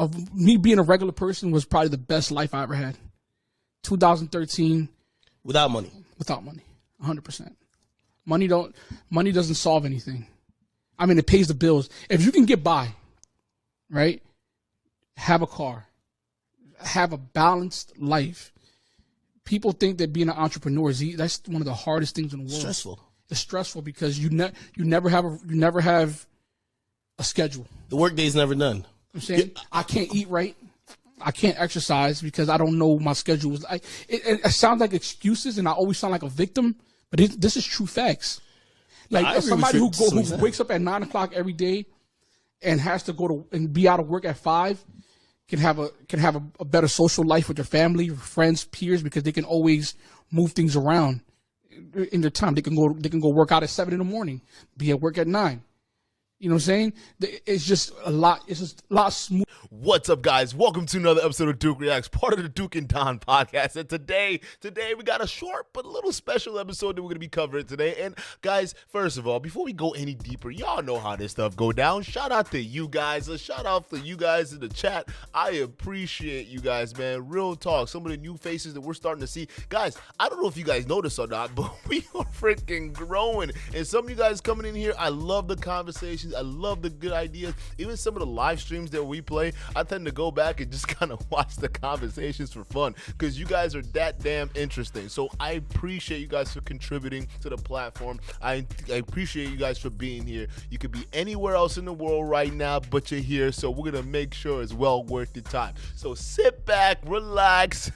of me being a regular person was probably the best life I ever had. 2013. Without money. Without money. 100%. Money doesn't solve anything. I mean, it pays the bills. If you can get by, right? Have a car. Have a balanced life. People think that being an entrepreneur that's one of the hardest things in the world. Stressful. It's stressful because you never have a schedule. The workday's never done. I'm saying I can't eat right. I can't exercise because I don't know my schedule. It sounds like excuses, and I always sound like a victim. But this is true facts. Like somebody who wakes up at 9 o'clock every day and has to go to and be out of work at 5 can have a better social life with their family, friends, peers, because they can always move things around in their time. They can go work out at 7 in the morning, be at work at 9. You know what I'm saying? It's just a lot smooth. What's up, guys? Welcome to another episode of Duke Reacts, part of the Duke and Don podcast. And today we got a short but a little special episode that we're going to be covering today. And guys, first of all, before we go any deeper, y'all know how this stuff go down. Shout out to you guys. A shout out to you guys in the chat. I appreciate you guys, man. Real talk. Some of the new faces that we're starting to see. Guys, I don't know if you guys noticed or not, but we are freaking growing. And some of you guys coming in here, I love the conversations. I love the good ideas. Even some of the live streams that we play, I tend to go back and just kind of watch the conversations for fun because you guys are that damn interesting. So I appreciate you guys for contributing to the platform. I appreciate you guys for being here. You could be anywhere else in the world right now, but you're here. So we're going to make sure it's well worth your time. So sit back, relax,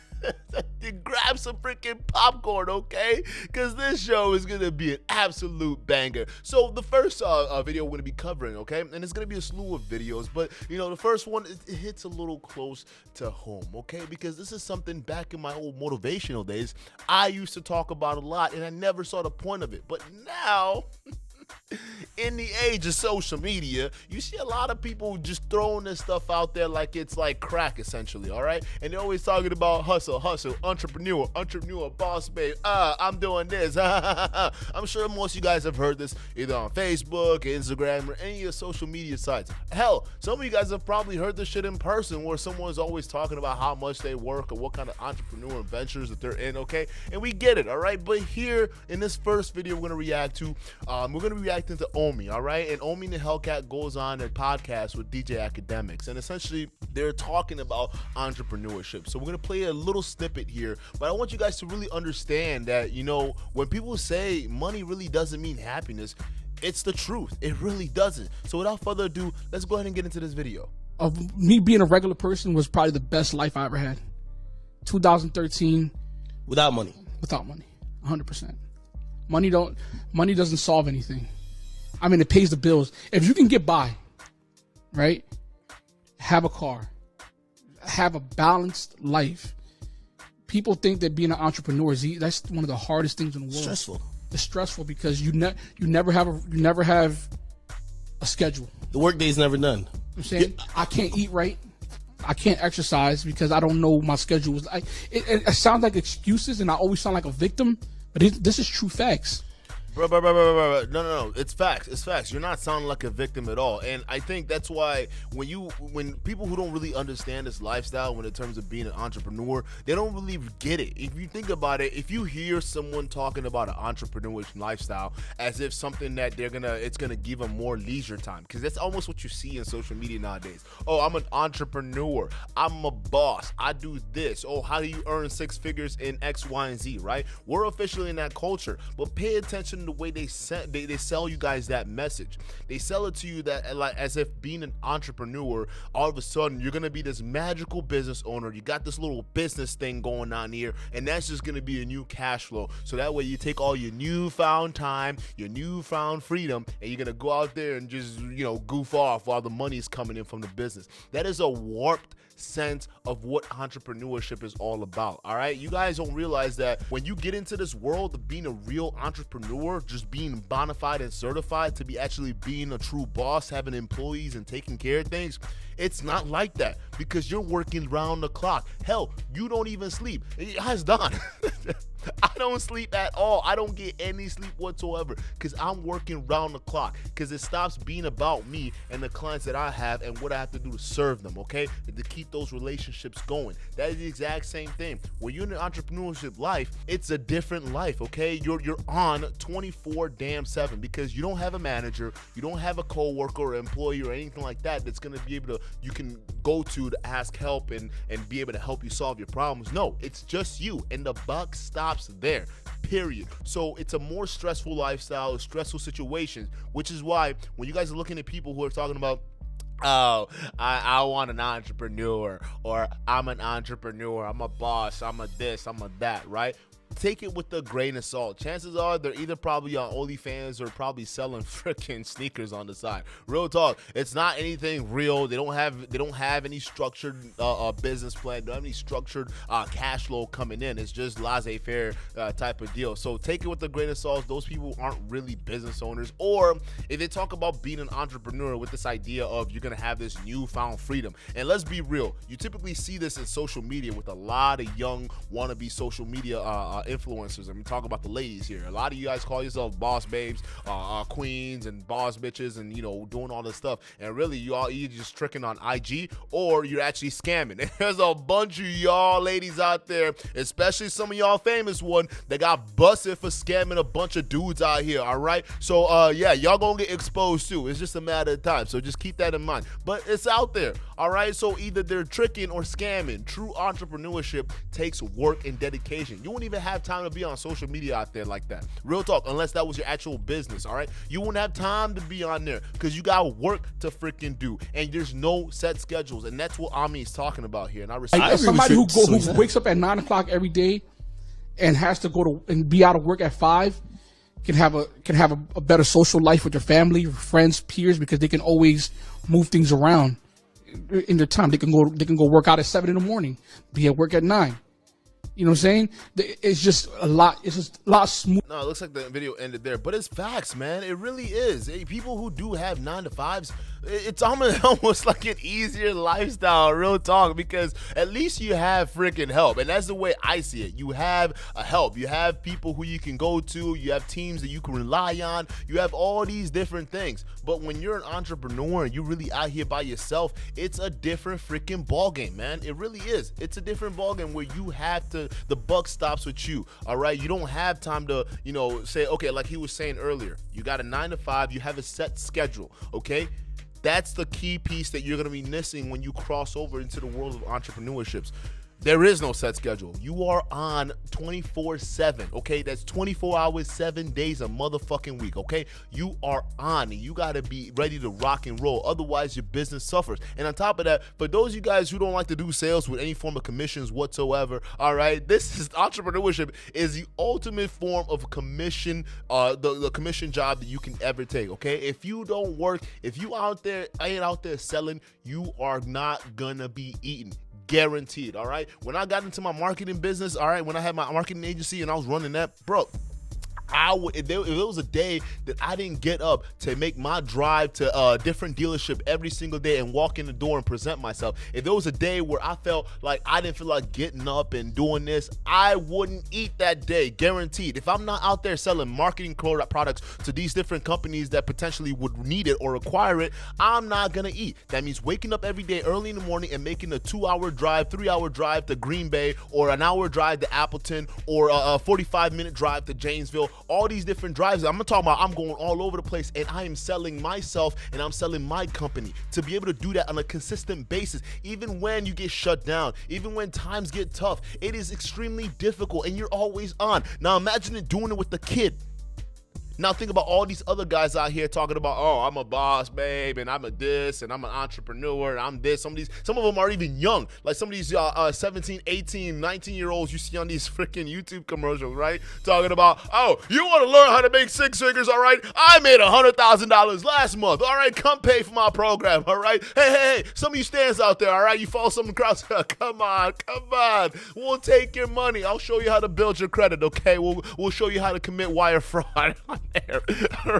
grab some freaking popcorn, okay? Because this show is going to be an absolute banger. So the first video we're going to be covering, okay? And it's going to be a slew of videos, but, you know, the first one, it hits a little close to home, okay? Because this is something back in my old motivational days I used to talk about a lot, and I never saw the point of it. But now... in the age of social media, you see a lot of people just throwing this stuff out there like it's like crack, essentially, all right? And they're always talking about hustle, entrepreneur, boss babe, I'm doing this. I'm sure most of you guys have heard this either on Facebook, Instagram, or any of your social media sites. Hell, some of you guys have probably heard this shit in person where someone's always talking about how much they work or what kind of entrepreneur ventures that they're in, okay? And we get it, all right? But here in this first video we're going to react to, we're going to be reacting to Omi, all right? And Omi the Hellcat goes on a podcast with DJ Academics, and essentially they're talking about entrepreneurship. So we're gonna play a little snippet here, but I want you guys to really understand that, you know, when people say money really doesn't mean happiness, it's the truth. It really doesn't. So without further ado, let's go ahead and get into this video. Of me being a regular person was probably the best life I ever had. 2013. Without money. Without money. 100%. Money doesn't solve anything. I mean, it pays the bills. If you can get by, right? Have a car. Have a balanced life. People think that being an entrepreneur that's one of the hardest things in the world. Stressful. It's stressful because you never have a schedule. The workday's never done. I'm saying I can't eat right. I can't exercise because I don't know my schedule. It sounds like excuses, and I always sound like a victim. But this is true facts. Bro. No. It's facts. You're not sounding like a victim at all. And I think that's why when people who don't really understand this lifestyle, when in terms of being an entrepreneur, they don't really get it. If you think about it, if you hear someone talking about an entrepreneurial lifestyle as if something that it's gonna give them more leisure time, because that's almost what you see in social media nowadays. Oh, I'm an entrepreneur. I'm a boss. I do this. Oh, how do you earn 6 figures in X, Y, and Z, right? We're officially in that culture. But pay attention to the way they sell you guys that message. They sell it to you that like as if being an entrepreneur, all of a sudden you're gonna be this magical business owner. You got this little business thing going on here, and that's just gonna be a new cash flow. So that way you take all your newfound time, your newfound freedom, and you're gonna go out there and just, you know, goof off while the money's coming in from the business. That is a warped sense of what entrepreneurship is all about. All right, you guys don't realize that when you get into this world of being a real entrepreneur, just being bona fide and certified to be actually being a true boss, having employees and taking care of things, it's not like that because you're working round the clock. Hell, you don't even sleep. It has done. I don't sleep at all. I don't get any sleep whatsoever because I'm working round the clock, because it stops being about me and the clients that I have and what I have to do to serve them, okay? And to keep those relationships going. That is the exact same thing. When you're in an entrepreneurship life, it's a different life, okay? You're on 24/7 because you don't have a manager, you don't have a coworker or employee or anything like that that's going to be able to, you can go to ask help and be able to help you solve your problems. No, it's just you, and the buck stops there, period. So it's a more stressful lifestyle, stressful situations, which is why when you guys are looking at people who are talking about, oh, I want an entrepreneur, or I'm an entrepreneur, I'm a boss, I'm a this, I'm a that, right? Take it with a grain of salt. Chances are they're either probably on OnlyFans or probably selling freaking sneakers on the side. Real talk, it's not anything real. They don't have any structured business plan. They don't have any structured cash flow coming in. It's just laissez-faire type of deal. So take it with a grain of salt. Those people aren't really business owners. Or if they talk about being an entrepreneur with this idea of you're gonna have this newfound freedom, and let's be real, you typically see this in social media with a lot of young wannabe social media influencers. I'm talking about the ladies here. A lot of you guys call yourself boss babes, queens, and boss bitches, and doing all this stuff. And really, you're just tricking on IG, or you're actually scamming. And there's a bunch of y'all ladies out there, especially some of y'all famous one, that got busted for scamming a bunch of dudes out here. All right, so yeah, y'all gonna get exposed too. It's just a matter of time. So just keep that in mind. But it's out there. All right, so either they're tricking or scamming. True entrepreneurship takes work and dedication. You won't even have time to be on social media out there like that. Real talk, unless that was your actual business, all right? You won't have time to be on there because you got work to freaking do, and there's no set schedules, and that's what Ami is talking about here. And I respect as somebody who wakes up at 9 o'clock every day and has to go to and be out of work at 5 can have a better social life with their family, friends, peers, because they can always move things around in their time. They can go work out at 7 in the morning, be at work at 9. You know what I'm saying? It's just a lot. It's just a lot smooth. No, it looks like the video ended there, but it's facts, man. It really is. People who do have 9-to-5s, it's almost like an easier lifestyle, real talk, because at least you have freaking help. And that's the way I see it. You have a help. You have people who you can go to. You have teams that you can rely on. You have all these different things. But when you're an entrepreneur and you're really out here by yourself, it's a different freaking ballgame, man. It really is. It's a different ballgame where you have to, the buck stops with you, all right? You don't have time to, say, okay, like he was saying earlier, you got a 9-to-5, you have a set schedule, okay? That's the key piece that you're going to be missing when you cross over into the world of entrepreneurships. There is no set schedule. You are on 24/7, okay? That's 24 hours, 7 days a motherfucking week, okay? You are on, and you got to be ready to rock and roll. Otherwise, your business suffers. And on top of that, for those of you guys who don't like to do sales with any form of commissions whatsoever, all right, this is entrepreneurship is the ultimate form of commission, the commission job that you can ever take, okay? If you don't work, if you ain't out there selling, you are not gonna be eating. Guaranteed, all right? When I got into my marketing business, all right, when I had my marketing agency and I was running that, bro, if there was a day that I didn't get up to make my drive to a different dealership every single day and walk in the door and present myself, if there was a day where I felt like I didn't feel like getting up and doing this, I wouldn't eat that day, guaranteed. If I'm not out there selling marketing products to these different companies that potentially would need it or require it, I'm not gonna eat. That means waking up every day early in the morning and making a 2-hour drive, 3-hour drive to Green Bay, or an hour drive to Appleton, or a 45-minute drive to Janesville. All these different drives, I'm talking about, I'm going all over the place, and I am selling myself and I'm selling my company. To be able to do that on a consistent basis, even when you get shut down, even when times get tough, it is extremely difficult, and you're always on. Now imagine doing it with the kid. Now think about all these other guys out here talking about, oh, I'm a boss, babe, and I'm a this, and I'm an entrepreneur, and I'm this. Some of them are even young. Like some of these 17, 18, 19-year-olds you see on these freaking YouTube commercials, right? Talking about, oh, you want to learn how to make 6 figures, all right? I made $100,000 last month, all right? Come pay for my program, all right? Hey, some of you stands out there, all right? You follow some of the crowds. Come on. We'll take your money. I'll show you how to build your credit, okay? We'll show you how to commit wire fraud. there.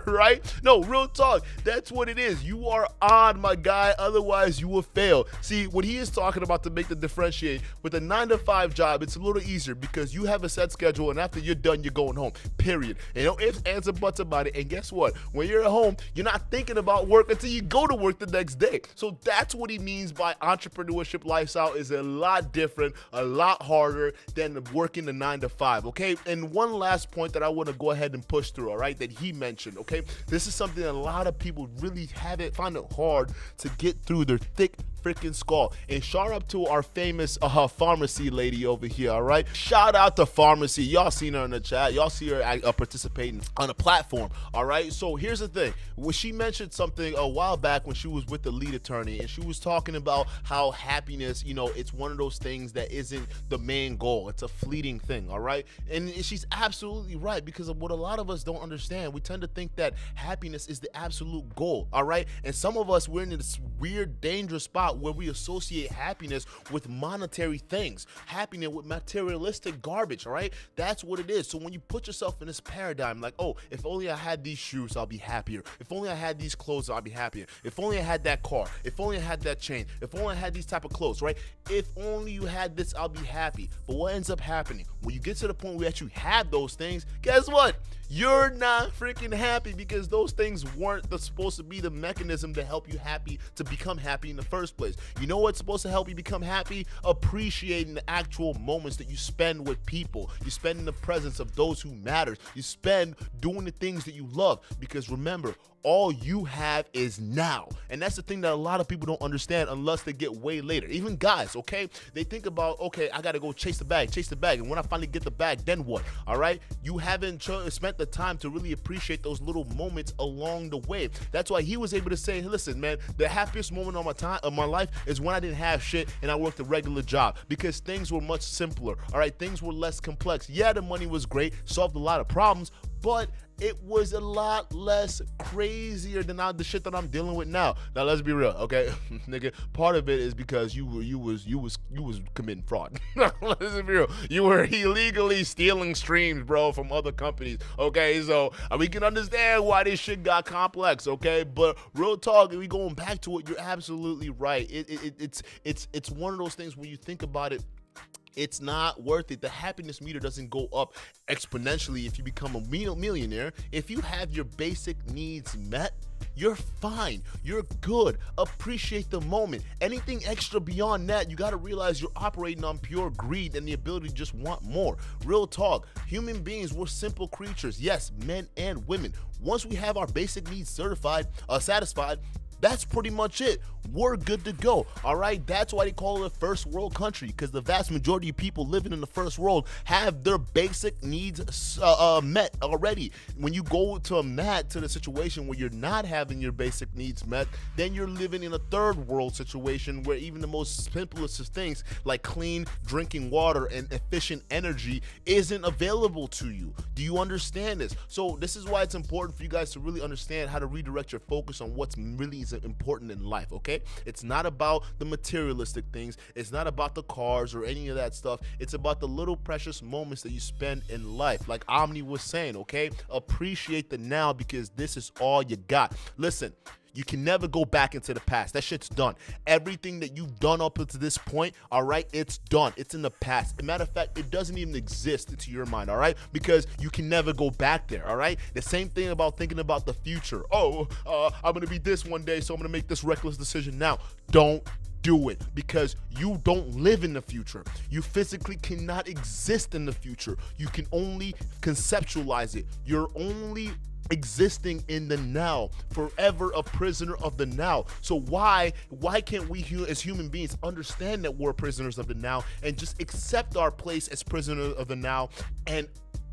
Right? No, real talk. That's what it is. You are on, my guy. Otherwise, you will fail. See, what he is talking about to make the differentiate with a 9-to-5 job, it's a little easier because you have a set schedule, and after you're done, you're going home. Period. And no ifs, ands, or buts about it. And guess what? When you're at home, you're not thinking about work until you go to work the next day. So that's what he means by entrepreneurship lifestyle is a lot different, a lot harder than working the 9-to-5. Okay. And one last point that I want to go ahead and push through. All right, that he mentioned. Okay, this is something that a lot of people really find it hard to get through their thick freaking skull. And shout out to our famous pharmacy lady over here. All right, shout out to pharmacy. Y'all seen her in the chat. Y'all see her participating on a platform. All right, so here's the thing. When she mentioned something a while back when she was with the lead attorney, and she was talking about how happiness, it's one of those things that isn't the main goal. It's a fleeting thing. All right, and she's absolutely right, because of what a lot of us don't understand. We tend to think that happiness is the absolute goal. All right, and some of us, we're in this weird, dangerous spot where we associate happiness with monetary things, happiness with materialistic garbage. All right, that's what it is. So when you put yourself in this paradigm, like, oh, if only I had these shoes, I'll be happier. If only I had these clothes, I'll be happier. If only I had that car. If only I had that chain. If only I had these type of clothes, right? If only you had this, I'll be happy. But what ends up happening when you get to the point where you actually have those things? Guess what? You're not freaking happy, because those things weren't supposed to be the mechanism to help you to become happy in the first place. You know what's supposed to help you become happy? Appreciating the actual moments that you spend with people. You spend in the presence of those who matter. You spend doing the things that you love, because remember, all you have is now. And that's the thing that a lot of people don't understand unless they get way later. Even guys, okay? They think about, okay, I got to go chase the bag. And when I finally get the bag, then what? All right? You haven't spent the time to really appreciate those little moments along the way. That's why he was able to say, listen, man, the happiest moment of my life is when I didn't have shit and I worked a regular job, because things were much simpler. All right? Things were less complex. Yeah, the money was great, solved a lot of problems, but it was a lot less crazier than the shit that I'm dealing with now. Now let's be real, okay, nigga. Part of it is because you was committing fraud. Let's be real. You were illegally stealing streams, bro, from other companies. Okay, so we can understand why this shit got complex. Okay, but real talk, we going back to it. You're absolutely right. It's one of those things when you think about it. It's not worth it. The happiness meter doesn't go up exponentially if you become a millionaire. If you have your basic needs met, you're fine. You're good. Appreciate the moment. Anything extra beyond that, you got to realize you're operating on pure greed and the ability to just want more. Real talk. Human beings, we're simple creatures. Yes, men and women. Once we have our basic needs satisfied, that's pretty much it. We're good to go. All right. That's why they call it a first world country, because the vast majority of people living in the first world have their basic needs met already. When you go to the situation where you're not having your basic needs met, then you're living in a third world situation where even the most simplest of things like clean drinking water and efficient energy isn't available to you. Do you understand this? So this is why it's important for you guys to really understand how to redirect your focus on what's really important in life. Okay, it's not about the materialistic things, it's not about the cars or any of that stuff. It's about the little precious moments that you spend in life. Like Omni was saying, okay, appreciate the now, because this is all you got. Listen, you can never go back into the past. That shit's done. Everything that you've done up to this point, all right, it's done. It's in the past. As a matter of fact, it doesn't even exist into your mind, all right? Because you can never go back there, all right? The same thing about thinking about the future. I'm going to be this one day, so I'm going to make this reckless decision now. Don't do it, because you don't live in the future. You physically cannot exist in the future. You can only conceptualize it. You're only existing in the now, forever a prisoner of the now. So why can't we as human beings understand that we're prisoners of the now and just accept our place as prisoners of the now and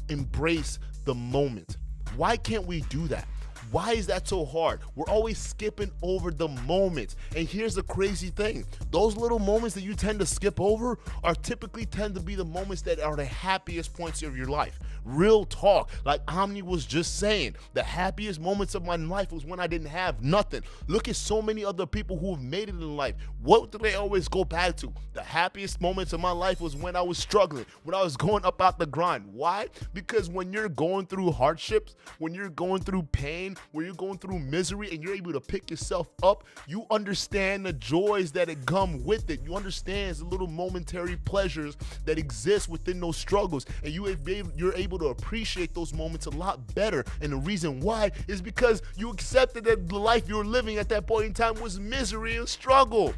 embrace the moment? Why can't we do that? Why is that so hard? We're always skipping over the moments. And here's the crazy thing. Those little moments that you tend to skip over are typically tend to be the moments that are the happiest points of your life. Real talk. Like Omni was just saying, the happiest moments of my life was when I didn't have nothing. Look at so many other people who have made it in life. What do they always go back to? The happiest moments of my life was when I was struggling, when I was going up out the grind. Why? Because when you're going through hardships, when you're going through pain, when you're going through misery, and you're able to pick yourself up, you understand the joys that come with it. You understand the little momentary pleasures that exist within those struggles, and you're able to appreciate those moments a lot better. And the reason why is because you accepted that the life you were living at that point in time was misery and struggle.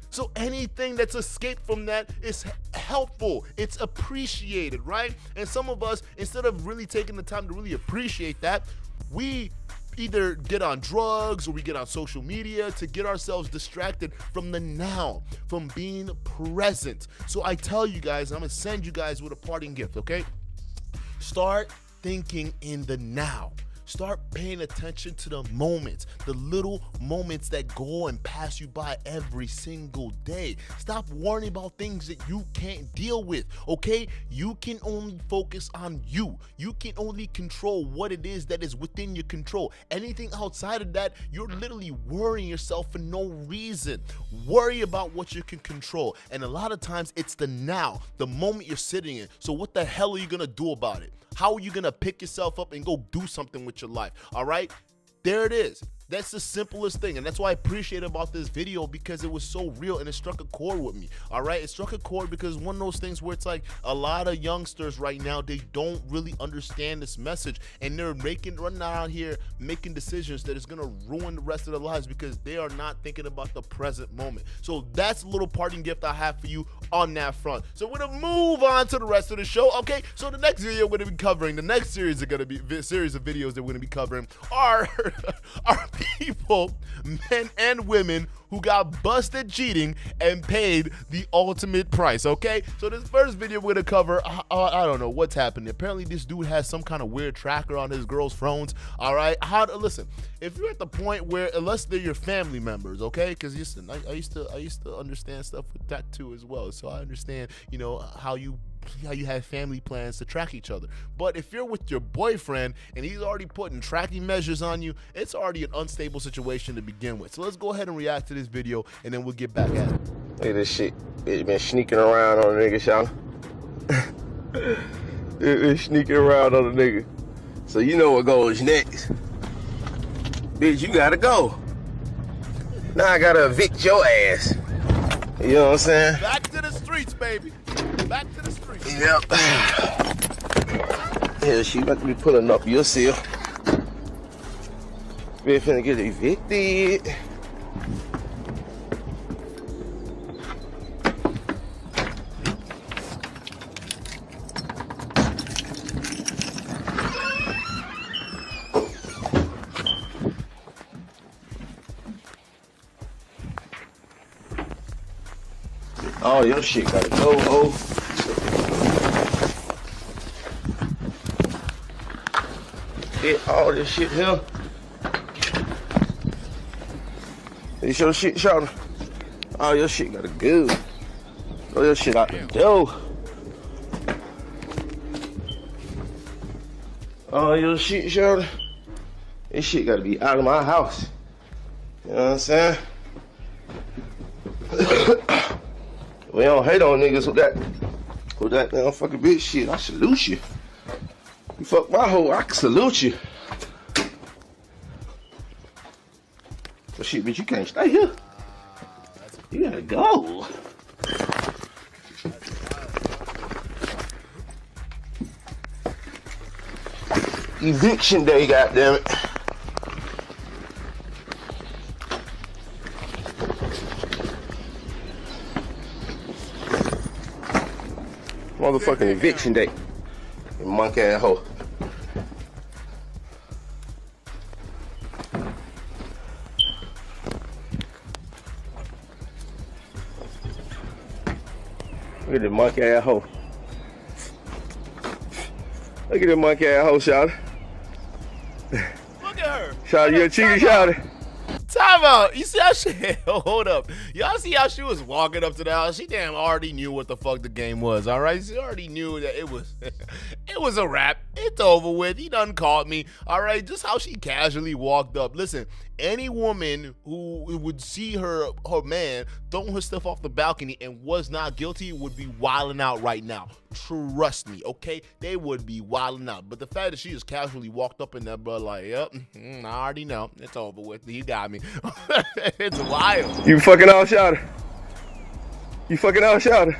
So anything that's escaped from that is helpful. It's appreciated, right? And some of us, instead of really taking the time to really appreciate that, we either get on drugs or we get on social media to get ourselves distracted from the now, from being present. So I tell you guys, I'm going to send you guys with a parting gift, okay? Start thinking in the now. Start paying attention to the moments, the little moments that go and pass you by every single day. Stop worrying about things that you can't deal with, okay? You can only focus on you. You can only control what it is that is within your control. Anything outside of that, you're literally worrying yourself for no reason. Worry about what you can control. And a lot of times it's the now, the moment you're sitting in. So what the hell are you gonna do about it? How are you going to pick yourself up and go do something with your life? All right? There it is. That's the simplest thing. And that's why I appreciate about this video, because it was so real and it struck a chord with me. All right? It struck a chord because one of those things where it's like a lot of youngsters right now, they don't really understand this message, and they're running out here making decisions that is going to ruin the rest of their lives because they are not thinking about the present moment. So that's a little parting gift I have for you on that front. So we're going to move on to the rest of the show. Okay? So the next video we're going to be covering, the next series are going to be series of videos that we're going to be covering are people, men and women, who got busted cheating and paid the ultimate price, okay? So this first video we're gonna cover, I don't know what's happening. Apparently this dude has some kind of weird tracker on his girl's phones, all right? Listen, if you're at the point where, unless they're your family members, okay? Because I used to understand stuff with that too as well. So I understand, you know, how you have family plans to track each other. But if you're with your boyfriend and he's already putting tracking measures on you, it's already an unstable situation to begin with. So let's go ahead and react to this video, and then we'll get back at it. Look at this shit. Bitch been sneaking around on a nigga, y'all. Been sneaking around on a nigga. So you know what goes next. Bitch, you gotta go. Now I gotta evict your ass. You know what I'm saying? Back to the streets, baby. Back to the streets. Yep. Yeah, she about to be pulling up. You'll see her. We finna get evicted. Oh, your shit gotta go, ho. Get all this shit here. You show shit, shout. Oh, your shit gotta go. Throw your shit out the door. Oh, your shit, shout. This shit gotta be out of my house. You know what I'm saying? We don't hate on niggas with that damn fucking bitch shit. I salute you. You fuck my hoe, I can salute you. But shit, bitch, you can't stay here. You gotta go. Eviction day, goddammit. Motherfucking eviction day. You monkey ass hoe. Look at the monkey ass hoe. Look at the monkey ass hoe, shawty. Look at her. Shawty, you a cheater, shawty. Time out. You see how she hold up. Y'all see how she was walking up to the house? She damn already knew what the fuck the game was, all right? She already knew that it was a wrap. It's over with. He done caught me. All right, just how she casually walked up. Listen, any woman who would see her man throwing her stuff off the balcony and was not guilty would be wilding out right now. Trust me, okay? They would be wilding out. But the fact that she just casually walked up in there, bro, like, yep, I already know. It's over with. He got me. It's wild. You fucking all shouter. You fucking all shouter.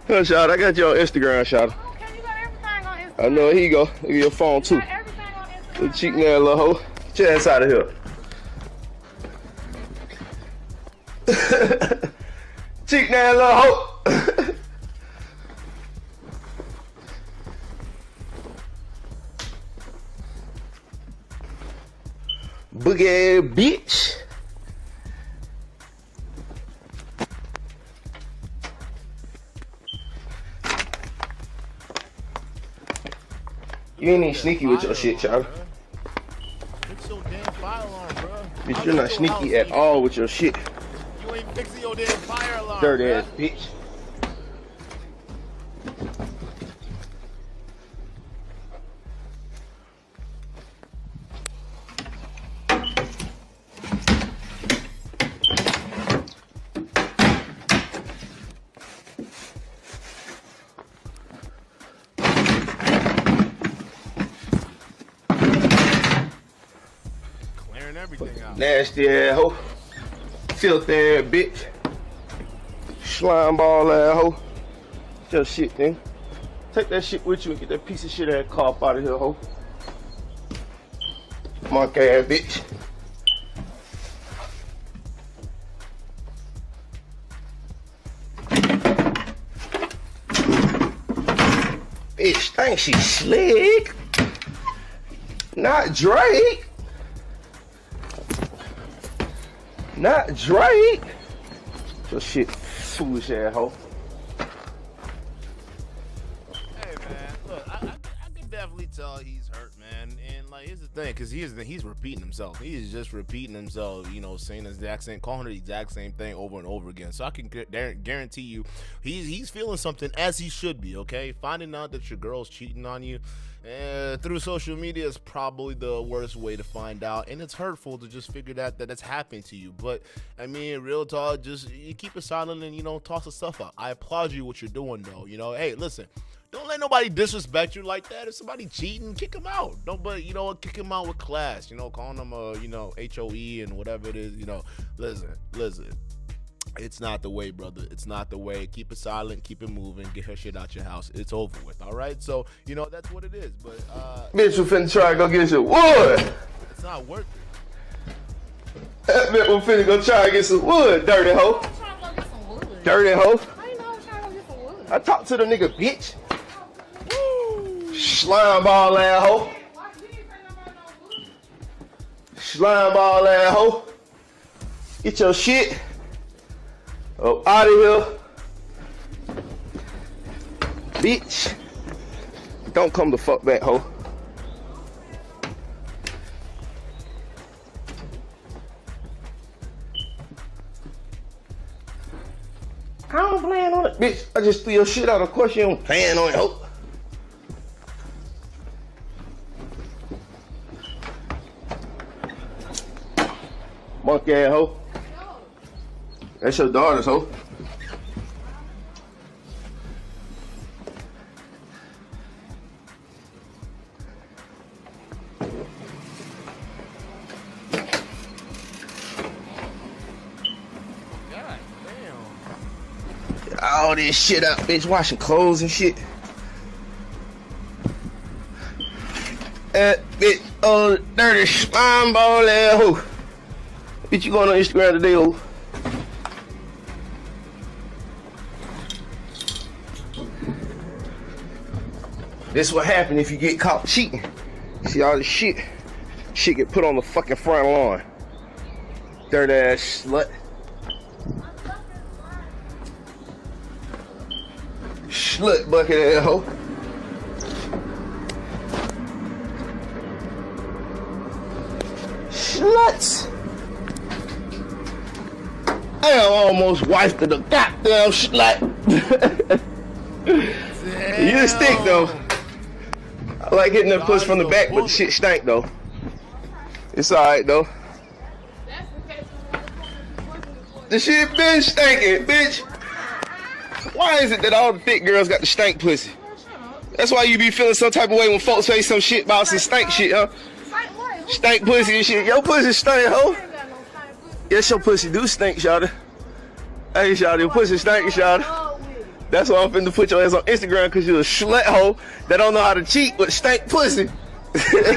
Huh, shouter. I got you on Instagram, shouter. Okay, you got everything on Instagram. I know. Here you go. Look at your phone too. You got everything on Instagram. Little cheek now, little hoe. Get your ass out of here. Cheek now, little hoe. Boogie bitch. You ain't even sneaky with your shit, child. Fix your damn fire alarm, bro. Bitch, you're not sneaky at all with your shit. You ain't fixing your damn fire alarm. Dirty bruh. ass bitch. Clearing everything out. Nasty ass hoe. Filthy ass bitch. Slime ball ass hoe. Your shit, thing. Take that shit with you and get that piece of shit ass car up out of here, hoe. Monkey ass bitch. Bitch think she slick. Not Drake. Not Drake. So shit, foolish ass hoe. Hey man, look, I can definitely tell he's hurt, man. And like, here's the thing, because he's repeating himself. He is just repeating himself, you know, saying the exact same, calling her the exact same thing over and over again. So I can guarantee you, he's feeling something, as he should be. Okay, finding out that your girl's cheating on you through social media is probably the worst way to find out, and it's hurtful to just figure that that's happening to you. But I mean, real talk, just you keep it silent and, you know, toss the stuff out. I applaud you what you're doing though. You know, hey, listen, don't let nobody disrespect you like that. If somebody cheating, kick him out. Don't, but you know, kick him out with class. You know, calling them you know, HOE and whatever it is. You know, listen. It's not the way, brother. It's not the way. Keep it silent. Keep it moving. Get her shit out your house. It's over with. All right. So you know that's what it is. But Bitch, we finna try to go get some wood. it's not worth it. That bitch we finna go try to get some wood, dirty hoe. I'm trying to go get some wood. Dirty hoe. How you know I was trying to go get some wood? I talked to the nigga, bitch. Slime ball ass hoe. Why you ain't bring nobody no wood? Slime ball ass hoe. Get your shit up out of here. Bitch. Don't come the fuck back, hoe. I don't plan on it, bitch. I just threw your shit out. Of course you don't plan on it, hoe. Monkey ass hoe. That's your daughter's hoe. God damn. Get all this shit out, bitch. Washing clothes and shit. Bitch, dirty slime ball ass hoe. Bitch, you going on Instagram today, hoe? This is what happens if you get caught cheating. See all this shit get put on the fucking front lawn. Dirty ass slut. Slut bucket ass hoe. Slut almost wifed the goddamn schlat. You the stink though. I like hitting that push from the back, but the shit stank though. It's alright though. The shit been stinking, bitch. Why is it that all the thick girls got the stank pussy? That's why you be feeling some type of way when folks say some shit about some stank shit, huh? Stank pussy and shit. Your pussy stink, ho. Yes, your pussy do stink, shawty. Hey, shawty, your pussy stink, shawty. That's why I'm finna put your ass on Instagram, because you a slut hoe that don't know how to cheat with stank pussy. Hey,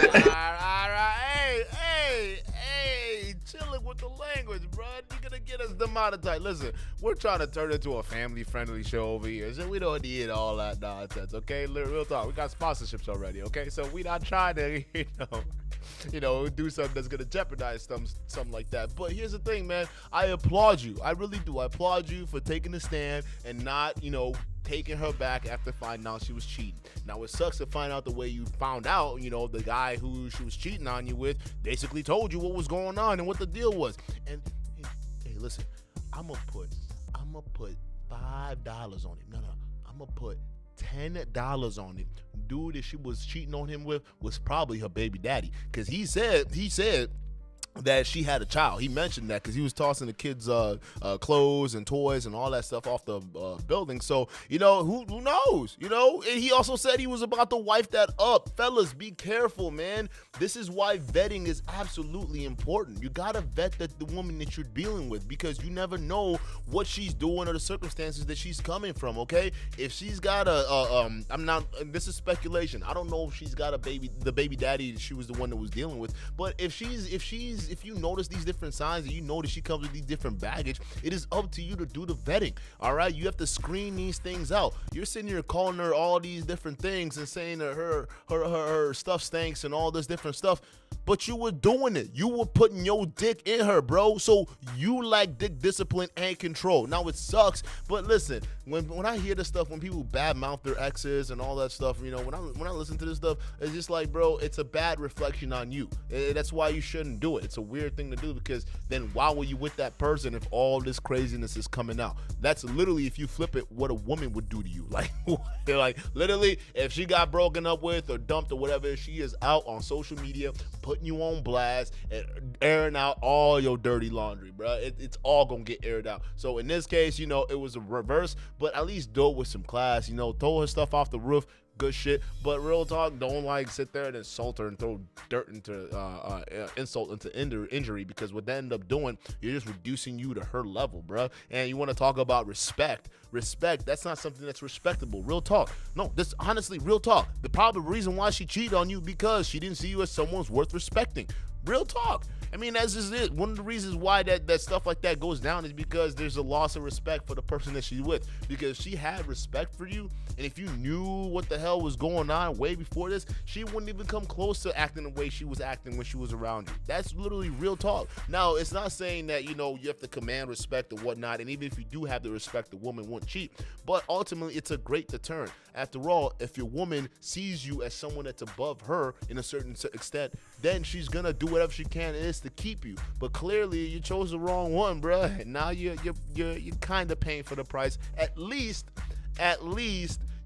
chilling with the language, bro. You're gonna get us demonetized. Listen, we're trying to turn it into a family-friendly show over here, so we don't need all that nonsense, okay? Real talk. We got sponsorships already, okay? So we not trying to, do something that's gonna jeopardize something like that. But here's the thing, man. I applaud you. I really do. I applaud you for taking the stand and not, taking her back after finding out she was cheating. Now, it sucks to find out the way you found out, the guy who she was cheating on you with basically told you what was going on and what the deal was. And hey, listen, I'm gonna put $5 on him. No, I'm gonna put $10 on it. Dude that she was cheating on him with was probably her baby daddy, because he said that she had a child. He mentioned that because he was tossing the kids clothes and toys and all that stuff off the building. So who knows? And he also said he was about to wipe that up. Fellas, be careful, man. This is why vetting is absolutely important. You gotta vet the woman that you're dealing with, because you never know what she's doing or the circumstances that she's coming from. Okay, if she's got this is speculation. I don't know if she's got the baby daddy. She was the one that was dealing with. But if you notice these different signs and you notice she comes with these different baggage, it is up to you to do the vetting. All right, you have to screen these things out. You're sitting here calling her all these different things and saying that her stuff stinks and all this different stuff, but you were doing it. You were putting your dick in her, bro. So you like dick discipline and control. Now it sucks, but listen, when I hear this stuff, when people badmouth their exes and all that stuff, when I listen to this stuff, it's just like, bro, it's a bad reflection on you. That's why you shouldn't do it. It's a weird thing to do, because then why were you with that person if all this craziness is coming out? That's literally, if you flip it, what a woman would do to you. Like literally, if she got broken up with or dumped or whatever, she is out on social media putting you on blast and airing out all your dirty laundry, bro. It's all gonna get aired out. So in this case, it was a reverse, but at least do it with some class. Throw her stuff off the roof. Good shit. But real talk, don't sit there and insult her and throw dirt into insult into injury, because what they end up doing, you're just reducing you to her level, bruh. And you want to talk about respect. That's not something that's respectable. Real talk. No, this honestly, real talk. The probable reason why she cheated on you, because she didn't see you as someone's worth respecting. Real talk. I mean, that's just it. One of the reasons why that stuff like that goes down is because there's a loss of respect for the person that she's with. Because she had respect for you, and if you knew what the hell was going on way before this, she wouldn't even come close to acting the way she was acting when she was around you. That's literally real talk. Now, it's not saying that, you have to command respect or whatnot, and even if you do have the respect, the woman won't cheat. But ultimately, it's a great deterrent. After all, if your woman sees you as someone that's above her in a certain extent, then she's gonna do whatever she can is to keep you. But clearly, you chose the wrong one, bruh. And now you're kind of paying for the price. At least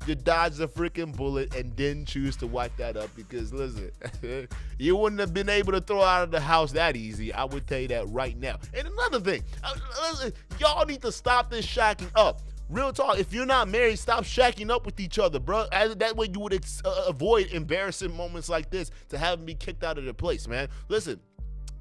you dodged a freaking bullet and didn't choose to wipe that up, because listen, you wouldn't have been able to throw out of the house that easy. I would tell you that right now. And another thing, listen, y'all need to stop this shacking up. Real talk, if you're not married, stop shacking up with each other, bro. That way you would avoid embarrassing moments like this, to have them be kicked out of their place, man. Listen,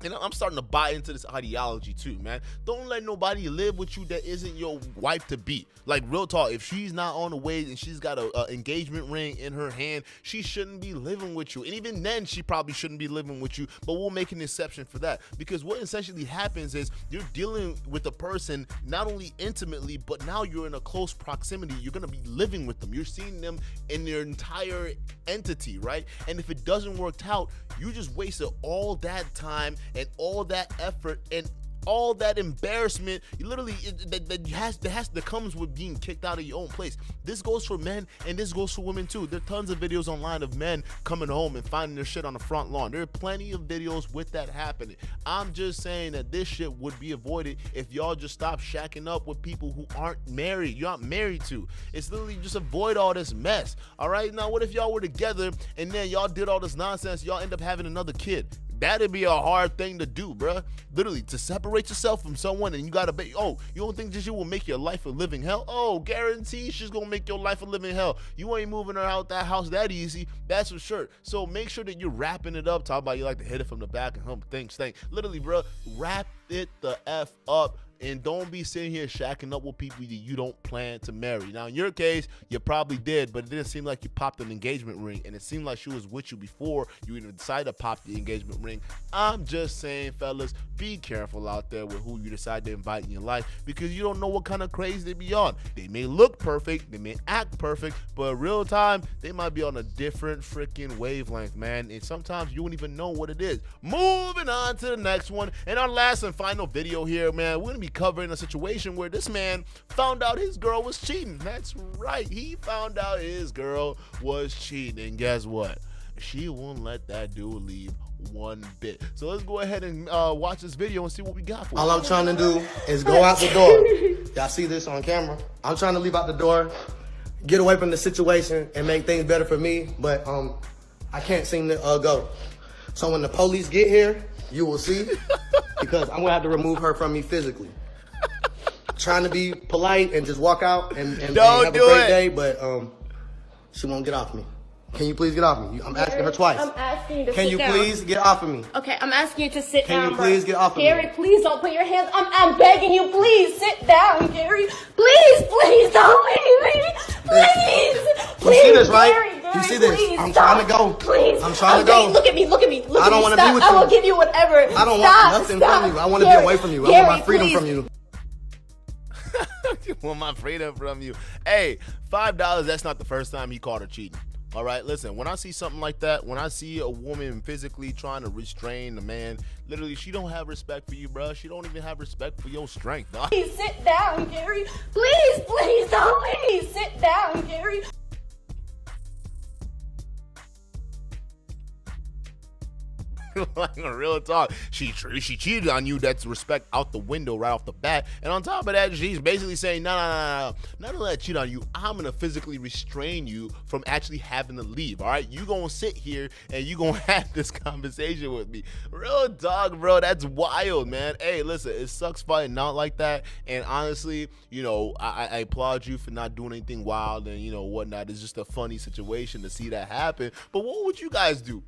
I'm starting to buy into this ideology too, man. Don't let nobody live with you that isn't your wife to be. Like, real talk, if she's not on the way and she's got a engagement ring in her hand, she shouldn't be living with you. And even then, she probably shouldn't be living with you, but we'll make an exception for that. Because what essentially happens is you're dealing with a person not only intimately, but now you're in a close proximity. You're going to be living with them. You're seeing them in their entire entity, right? And if it doesn't work out, you just wasted all that time and all that effort and all that embarrassment, you literally that comes with being kicked out of your own place. This goes for men and this goes for women too. There are tons of videos online of men coming home and finding their shit on the front lawn. There are plenty of videos with that happening. I'm just saying that this shit would be avoided if y'all just stop shacking up with people who aren't married. You're not married to. It's literally just avoid all this mess. All right, now what if y'all were together and then y'all did all this nonsense, y'all end up having another kid? That'd be a hard thing to do, bruh. Literally, to separate yourself from someone and you gotta be, oh, you don't think this shit will make your life a living hell? Oh, guarantee she's gonna make your life a living hell. You ain't moving her out that house that easy, that's for sure. So make sure that you're wrapping it up. Talk about you like to hit it from the back and hump things. Literally, bruh, wrap it the F up. And don't be sitting here shacking up with people that you don't plan to marry. Now, in your case, you probably did, but it didn't seem like you popped an engagement ring. And it seemed like she was with you before you even decided to pop the engagement ring. I'm just saying, fellas, be careful out there with who you decide to invite in your life, because you don't know what kind of craze they be on. They may look perfect, they may act perfect, but in real time, they might be on a different freaking wavelength, man. And sometimes you won't even know what it is. Moving on to the next one. And our last and final video here, man, we're going to be covering a situation where this man found out his girl was cheating. That's right, he found out his girl was cheating, and guess what? She won't let that dude leave one bit. So let's go ahead and watch this video and see what we got for All I'm trying to do is go out the door. Y'all see this on camera? I'm trying to leave out the door, get away from the situation and make things better for me, but I can't seem to go. So when the police get here, you will see, because I'm gonna have to remove her from me physically. Trying to be polite and just walk out and have a great day, but she won't get off me. Can you please get off me? I'm asking her twice. I'm asking you to Can sit you down. please get off of me? Okay, I'm asking you to sit down. Can you please get off of me? Gary, please don't put your hands. I'm begging you, please sit down, Gary. Please don't leave me. Please. You see this, right? Gary, You see this? please, I'm stop. trying to go. Please. I'm trying to go. Look at me. I don't want wanna be with I will you. give you whatever. I don't want nothing from you. I want to be away from you. I want my freedom from you. You want my freedom from you. Hey, $5, that's not the first time he caught her cheating. All right, listen, when I see something like that, when I see a woman physically trying to restrain a man, literally, she don't have respect for you, bro. She don't even have respect for your strength, dog. Please sit down, Gary. Please don't leave. Sit down, Gary. Like a real talk, she cheated on you. That's respect out the window right off the bat. And on top of that, she's basically saying, no, not only that cheat on you, I'm gonna physically restrain you from actually having to leave. All right, you gonna sit here and you gonna have this conversation with me. Real talk, bro. That's wild, man. Hey, listen, it sucks fighting out like that. And honestly, you know, I applaud you for not doing anything wild and whatnot. It's just a funny situation to see that happen. But what would you guys do?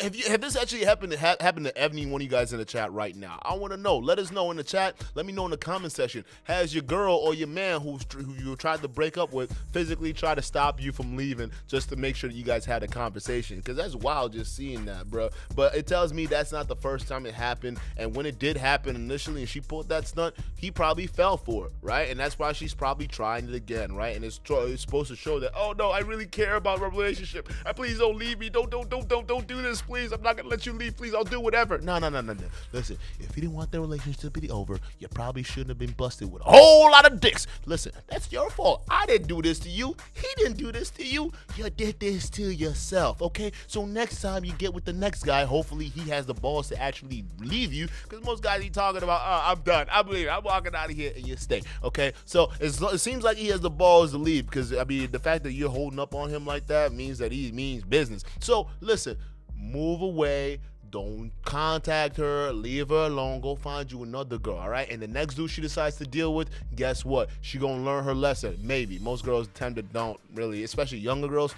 Have this actually happened to any one of you guys in the chat right now? I want to know. Let us know in the chat. Let me know in the comment section. Has your girl or your man who you tried to break up with physically tried to stop you from leaving just to make sure that you guys had a conversation? Because that's wild just seeing that, bro. But it tells me that's not the first time it happened. And when it did happen initially and she pulled that stunt, he probably fell for it, right? And that's why she's probably trying it again, right? And it's supposed to show that, oh no, I really care about our relationship. Please don't leave me. Don't do this. Please, I'm not gonna let you leave. Please, I'll do whatever. No. Listen, if you didn't want the relationship to be over, you probably shouldn't have been busted with a whole lot of dicks. Listen, that's your fault. I didn't do this to you. He didn't do this to you. You did this to yourself, okay? So next time you get with the next guy, hopefully he has the balls to actually leave you, because most guys he talking about, I'm done. I'm leaving. I'm walking out of here, and you stay, okay? So it seems like he has the balls to leave, because, I mean, the fact that you're holding up on him like that means that he means business. So listen, move away. Don't contact her. Leave her alone. Go find you another girl, all right? And the next dude she decides to deal with, guess what? She gonna learn her lesson. Maybe. Most girls tend to don't really, especially younger girls.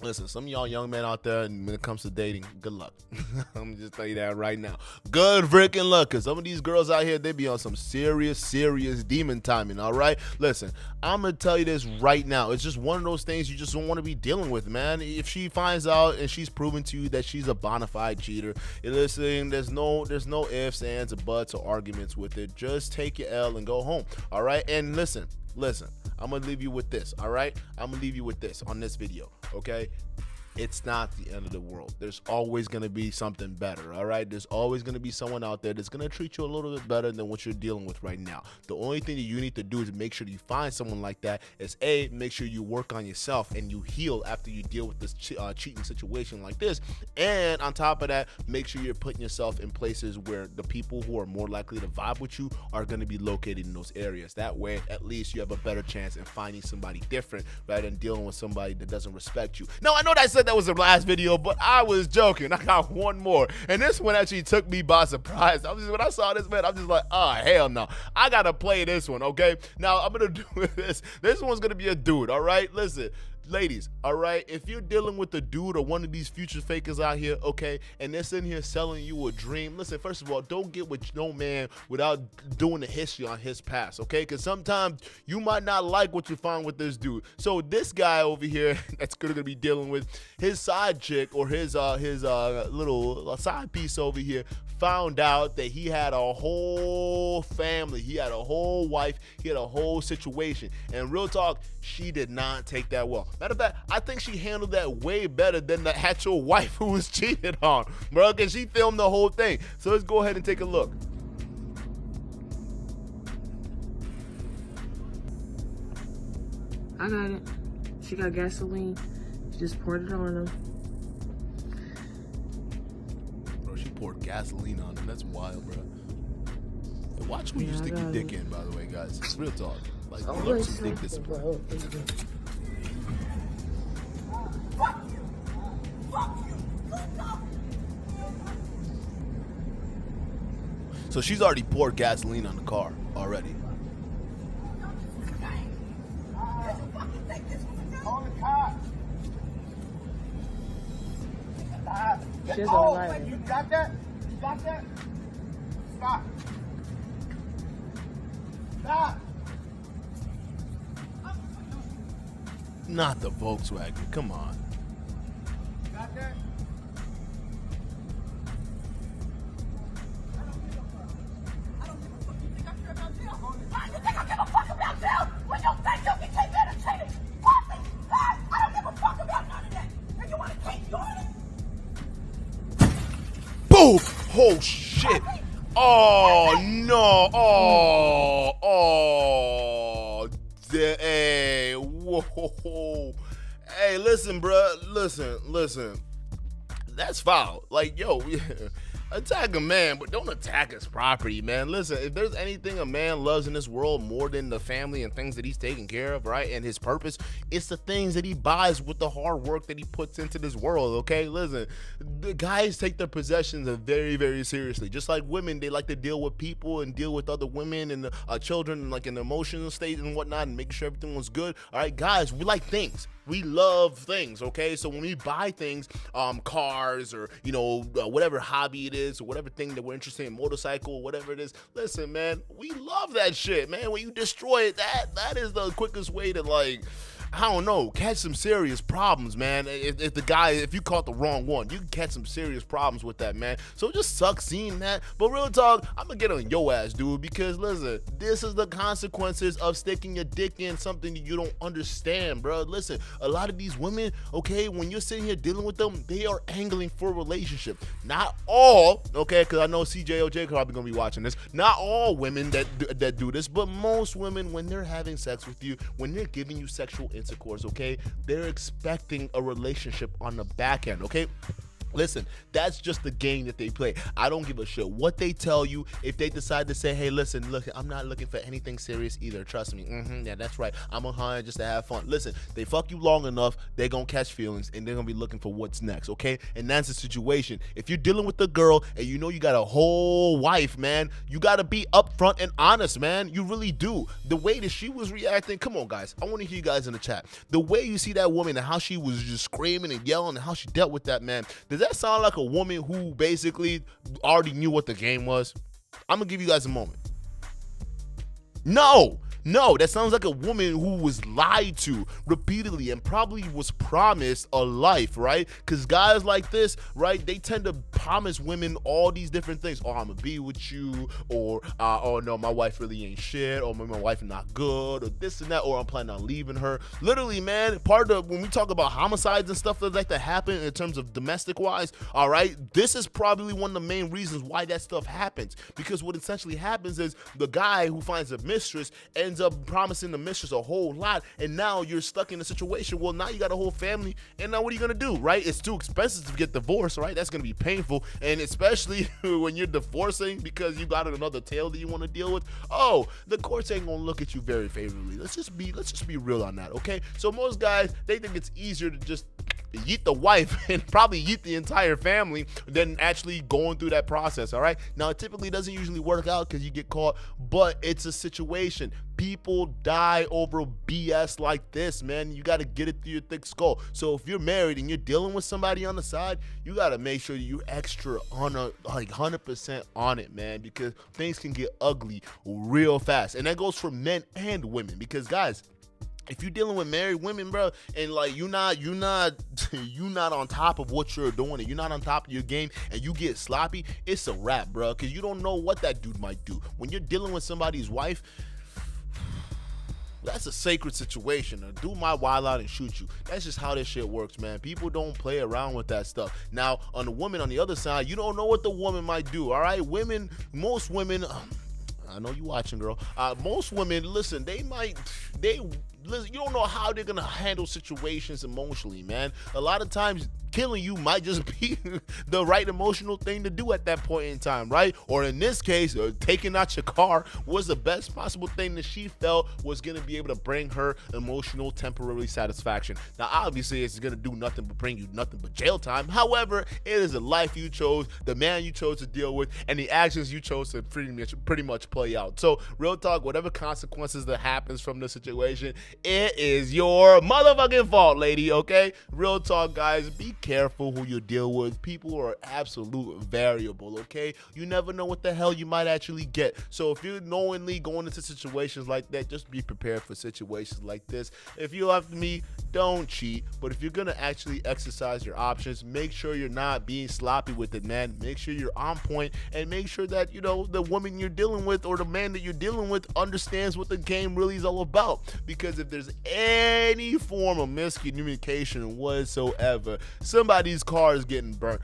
Listen, some of y'all young men out there, and when it comes to dating, good luck. I'm just telling you that right now. Good freaking luck, because some of these girls out here, they be on some serious demon timing, all right? Listen, I'm going to tell you this right now. It's just one of those things you just don't want to be dealing with, man. If she finds out and she's proven to you that she's a bona fide cheater, listen, there's no ifs, ands, or buts, or arguments with it. Just take your L and go home, all right? And listen, I'm going to leave you with this, all right? I'm going to leave you with this on this video, okay? it's not the end of the world. There's always going to be something better, all right? There's always going to be someone out there that's going to treat you a little bit better than what you're dealing with right now. The only thing that you need to do is make sure you find someone like that is make sure you work on yourself and you heal after you deal with this cheating situation like this. And on top of that, make sure you're putting yourself in places where the people who are more likely to vibe with you are going to be located in those areas. That way, at least you have a better chance in finding somebody different rather than dealing with somebody that doesn't respect you. Now, I know that I said that was the last video, but I was joking. I got one more. And this one actually took me by surprise. When I saw this, man, I'm just like, oh, hell no. I got to play this one, okay? Now, I'm going to do this. This one's going to be a dude, all right? Listen. Ladies, all right, if you're dealing with a dude or one of these future fakers out here, okay, and they're sitting here selling you a dream, listen, first of all, don't get with no man without doing the history on his past, okay, because sometimes you might not like what you find with this dude. So this guy over here that's going to be dealing with his side chick or his little side piece over here found out that he had a whole family, he had a whole wife, he had a whole situation, and real talk, she did not take that well. Matter of fact, I think she handled that way better than the actual wife who was cheated on, bro, because she filmed the whole thing. So let's go ahead and take a look. I got it. She got gasoline. She just poured it on him. Bro, she poured gasoline on him. That's wild, bro. Hey, watch who you stick your dick in, by the way, guys. Real talk. Like, learn some dick discipline. So she's already poured gasoline on the car already. She's all right. You got that? You got that? Stop. Stop. Not the Volkswagen. Come on. You got that? Boom! Oh shit! Oh no! Hey, whoa! Hey, listen, bro. Listen. That's foul. Like, yo, attack a man, but don't attack his property, man. Listen, if there's anything a man loves in this world more than the family and things that he's taking care of, right, and his purpose, it's the things that he buys with the hard work that he puts into this world, okay? Listen, the guys take their possessions very, very seriously. Just like women, they like to deal with people and deal with other women and children, like in the emotional state and whatnot, and make sure everything was good. All right, guys, we like things. We love things, okay? So when we buy things, cars or, whatever hobby it is or whatever thing that we're interested in, motorcycle or whatever it is, listen, man, we love that shit, man. When you destroy it, that is the quickest way to, like, I don't know, catch some serious problems, man. If you caught the wrong one, you can catch some serious problems with that, man. So it just sucks seeing that. But real talk, I'm gonna get on your ass, dude, because listen, this is the consequences of sticking your dick in something that you don't understand, bro. Listen, a lot of these women, okay, when you're sitting here dealing with them, they are angling for a relationship. Not all, okay, because I know CJOJ probably gonna be watching this. Not all women that do this, but most women, when they're having sex with you, when they're giving you sexual intercourse, okay, they're expecting a relationship on the back end, okay? Listen, that's just the game that they play. I don't give a shit what they tell you. If they decide to say, hey, listen, look, I'm not looking for anything serious either. Trust me. Yeah, that's right. I'm on high just to have fun. Listen, they fuck you long enough, they're going to catch feelings, and they're going to be looking for what's next, okay? And that's the situation. If you're dealing with a girl and you know you got a whole wife, man, you got to be upfront and honest, man. You really do. The way that she was reacting, come on, guys. I want to hear you guys in the chat. The way you see that woman and how she was just screaming and yelling and how she dealt with that, man, does that sound like a woman who basically already knew what the game was? I'm gonna give you guys a moment. No, No, that sounds like a woman who was lied to repeatedly and probably was promised a life, right? Because guys like this, right, they tend to promise women all these different things. Oh, I'm gonna be with you, or oh no, my wife really ain't shit, or my wife is not good, or this and that, or I'm planning on leaving her. Literally, man, part of when we talk about homicides and stuff that like that happen in terms of domestic wise, all right, this is probably one of the main reasons why that stuff happens. Because what essentially happens is the guy who finds a mistress ends up promising the mistress a whole lot, and now you're stuck in a situation. Well, now you got a whole family, and now what are you gonna do, right? It's too expensive to get divorced, right? That's gonna be painful, and especially when you're divorcing because you got another tail that you want to deal with. Oh, the courts ain't gonna look at you very favorably. Let's just be real on that, okay? So most guys, they think it's easier to just yeet the wife and probably yeet the entire family than actually going through that process, all right? Now, it typically doesn't usually work out because you get caught, but it's a situation. People die over BS like this, man. You got to get it through your thick skull. So if you're married and you're dealing with somebody on the side, you got to make sure you're extra on a, like 100% on it, man, because things can get ugly real fast. And that goes for men and women, because guys, if you're dealing with married women, bro, and like you're not on top of what you're doing, and you're not on top of your game, and you get sloppy, it's a wrap, bro, because you don't know what that dude might do. When you're dealing with somebody's wife, that's a sacred situation. A dude might wild out and shoot you. That's just how this shit works, man. People don't play around with that stuff. Now, on the woman on the other side, you don't know what the woman might do, all right? Most women, I know you watching, girl. Most women, listen, listen, you don't know how they're gonna handle situations emotionally, man. A lot of times killing you might just be the right emotional thing to do at that point in time, right? Or in this case, taking out your car was the best possible thing that she felt was gonna be able to bring her emotional temporary satisfaction. Now, obviously, it's gonna do nothing but bring you nothing but jail time. However, it is a life you chose, the man you chose to deal with, and the actions you chose to pretty much play out. So, real talk, whatever consequences that happens from the situation, it is your motherfucking fault, lady, okay? Real talk, guys, be careful who you deal with. People are absolute variable, okay? You never know what the hell you might actually get. So if you're knowingly going into situations like that, just be prepared for situations like this. If you have me, don't cheat. But if you're gonna actually exercise your options, make sure you're not being sloppy with it, man. Make sure you're on point, and make sure that, you know, the woman you're dealing with or the man that you're dealing with understands what the game really is all about. Because if there's any form of miscommunication whatsoever, somebody's car is getting burnt.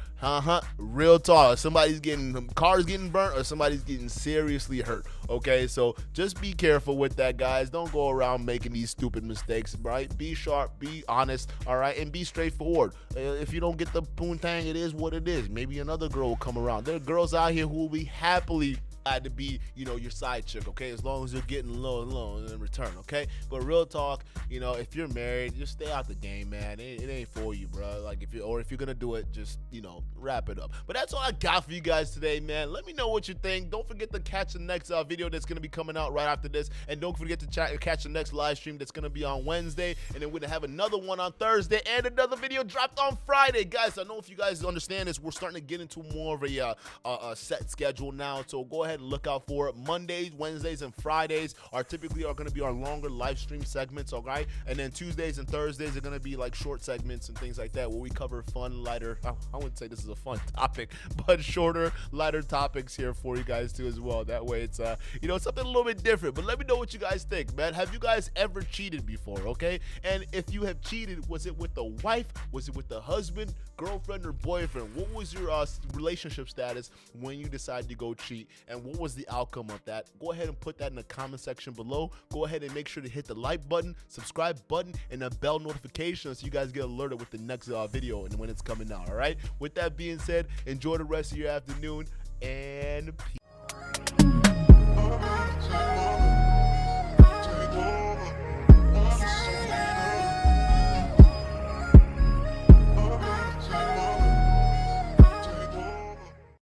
Real talk. Somebody's getting cars getting burnt, or somebody's getting seriously hurt. Okay, so just be careful with that, guys. Don't go around making these stupid mistakes, right? Be sharp, be honest, all right, and be straightforward. If you don't get the poontang, it is what it is. Maybe another girl will come around. There are girls out here who will be happily to be, you know, your side chick, okay, as long as you're getting low in return, okay? But real talk, you know, if you're married, just stay out the game, man. It ain't for you, bro. Like, if you're gonna do it, just, you know, wrap it up. But that's all I got for you guys today, man. Let me know what you think. Don't forget to catch the next video that's gonna be coming out right after this, and don't forget to catch the next live stream that's gonna be on Wednesday, and then we're gonna have another one on Thursday, and another video dropped on Friday, guys. I know if you guys understand this, we're starting to get into more of a set schedule now, so go ahead and look out for it. Mondays, Wednesdays, and Fridays are going to be our longer live stream segments, all right? And then Tuesdays and Thursdays are going to be like short segments and things like that, where we cover fun, lighter, I wouldn't say this is a fun topic, but shorter, lighter topics here for you guys too as well. That way it's, you know, something a little bit different. But let me know what you guys think, man. Have you guys ever cheated before, okay? And if you have cheated, was it with the wife? Was it with the husband, girlfriend, or boyfriend? What was your relationship status when you decided to go cheat, and what was the outcome of that? Go ahead and put that in the comment section below. Go ahead and make sure to hit the like button, subscribe button, and the bell notification so you guys get alerted with the next video and when it's coming out, all right? With that being said, enjoy the rest of your afternoon, and peace.